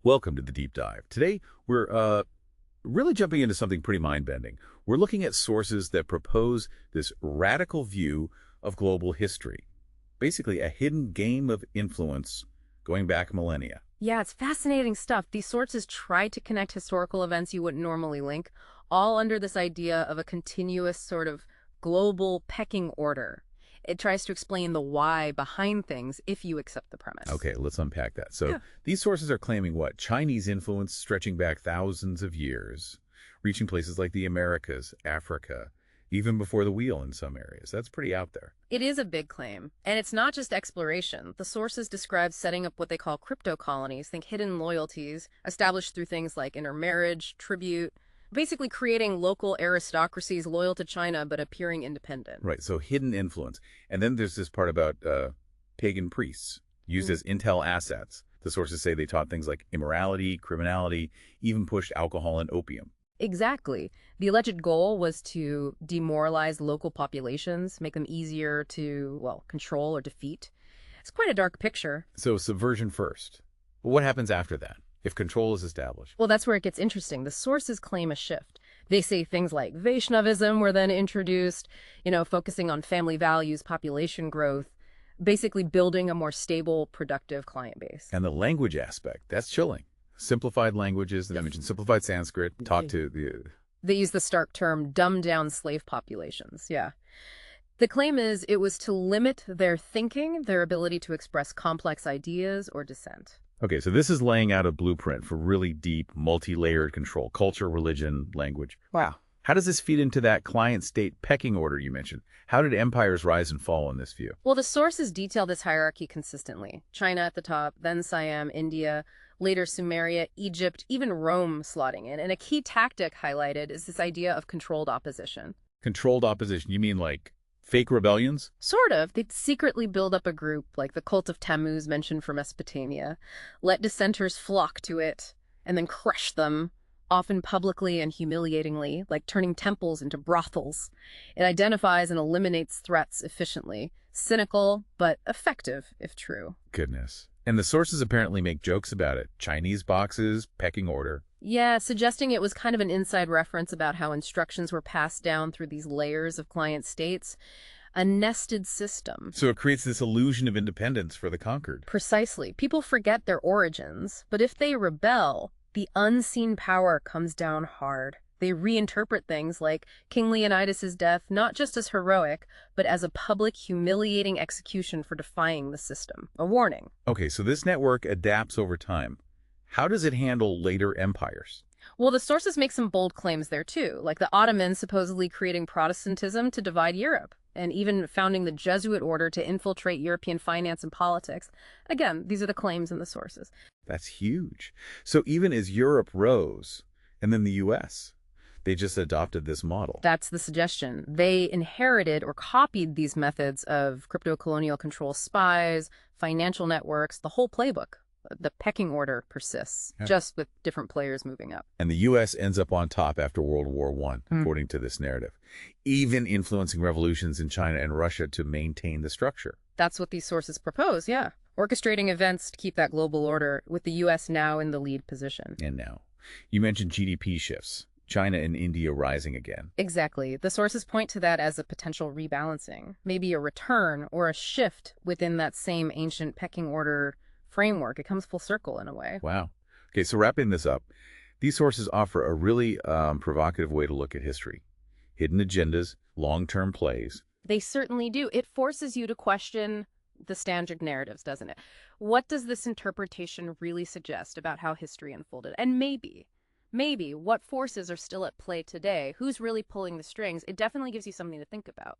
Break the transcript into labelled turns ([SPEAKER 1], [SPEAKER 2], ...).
[SPEAKER 1] Welcome to the Deep Dive. Today, we're really jumping into something pretty mind-bending. We're looking at sources that propose this radical view of global history, basically a hidden game of influence going back millennia.
[SPEAKER 2] Yeah, it's fascinating stuff. These sources try to connect historical events you wouldn't normally link, all under this idea of a continuous sort of global pecking order. It tries to explain the why behind things if you accept the premise.
[SPEAKER 1] Okay, let's unpack that. So
[SPEAKER 2] Yeah.
[SPEAKER 1] these sources are claiming what? Chinese influence stretching back thousands of years, reaching places like the Americas, Africa, even before the wheel in some areas. That's pretty out there.
[SPEAKER 2] It is a big claim, and it's not just exploration. The sources describe setting up what they call crypto colonies, think hidden loyalties, established through things like intermarriage, tribute, basically creating local aristocracies loyal to China but appearing independent.
[SPEAKER 1] Right, so hidden influence. And then there's this part about pagan priests used as intel assets. The sources say they taught things like immorality, criminality, even pushed alcohol and opium.
[SPEAKER 2] Exactly. The alleged goal was to demoralize local populations, make them easier to, well, control or defeat. It's quite a dark picture.
[SPEAKER 1] So subversion first. But what happens after that, if control is established?
[SPEAKER 2] Well, that's where it gets interesting. The sources claim a shift. They say things like Vaishnavism were then introduced, focusing on family values, population growth, basically building a more stable, productive client base.
[SPEAKER 1] And the language aspect, that's chilling. Simplified languages, I mentioned simplified Sanskrit, talk to the...
[SPEAKER 2] They use the stark term dumbed down slave populations. Yeah. The claim is it was to limit their thinking, their ability to express complex ideas or dissent.
[SPEAKER 1] Okay, so this is laying out a blueprint for really deep, multi-layered control, culture, religion, language.
[SPEAKER 2] Wow.
[SPEAKER 1] How does this feed into that client-state pecking order you mentioned? How did empires rise and fall in this view?
[SPEAKER 2] Well, the sources detail this hierarchy consistently. China at the top, then Siam, India, later Sumeria, Egypt, even Rome slotting in. And a key tactic highlighted is this idea of controlled opposition.
[SPEAKER 1] Controlled opposition, you mean like fake rebellions?
[SPEAKER 2] Sort of. They'd secretly build up a group, like the cult of Tammuz mentioned from Mesopotamia, let dissenters flock to it, and then crush them, often publicly and humiliatingly, like turning temples into brothels. It identifies and eliminates threats efficiently. Cynical, but effective, if true.
[SPEAKER 1] Goodness. And the sources apparently make jokes about it. Chinese boxes, pecking order.
[SPEAKER 2] Yeah, suggesting it was kind of an inside reference about how instructions were passed down through these layers of client states. A nested system.
[SPEAKER 1] So it creates this illusion of independence for the conquered.
[SPEAKER 2] Precisely. People forget their origins, but if they rebel, the unseen power comes down hard. They reinterpret things like King Leonidas' death not just as heroic, but as a public, humiliating execution for defying the system. A warning.
[SPEAKER 1] Okay, so this network adapts over time. How does it handle later empires?
[SPEAKER 2] Well, the sources make some bold claims there, too, like the Ottomans supposedly creating Protestantism to divide Europe, and even founding the Jesuit order to infiltrate European finance and politics. Again, these are the claims in the sources.
[SPEAKER 1] That's huge. So even as Europe rose, and then the U.S., they just adopted this model.
[SPEAKER 2] That's the suggestion. They inherited or copied these methods of crypto-colonial control, spies, financial networks, the whole playbook. The pecking order persists, just with different players moving up.
[SPEAKER 1] And the U.S. ends up on top after World War I, according to this narrative, even influencing revolutions in China and Russia to maintain the structure.
[SPEAKER 2] That's what these sources propose, yeah. Orchestrating events to keep that global order, with the U.S. now in the lead position.
[SPEAKER 1] And now, you mentioned GDP shifts. China and India rising again.
[SPEAKER 2] Exactly. The sources point to that as a potential rebalancing, maybe a return or a shift within that same ancient pecking order framework. It comes full circle in a way.
[SPEAKER 1] Wow. Okay, so wrapping this up, these sources offer a really provocative way to look at history. Hidden agendas, long-term plays.
[SPEAKER 2] They certainly do. It forces you to question the standard narratives, doesn't it? What does this interpretation really suggest about how history unfolded? And maybe what forces are still at play today? Who's really pulling the strings? It definitely gives you something to think about.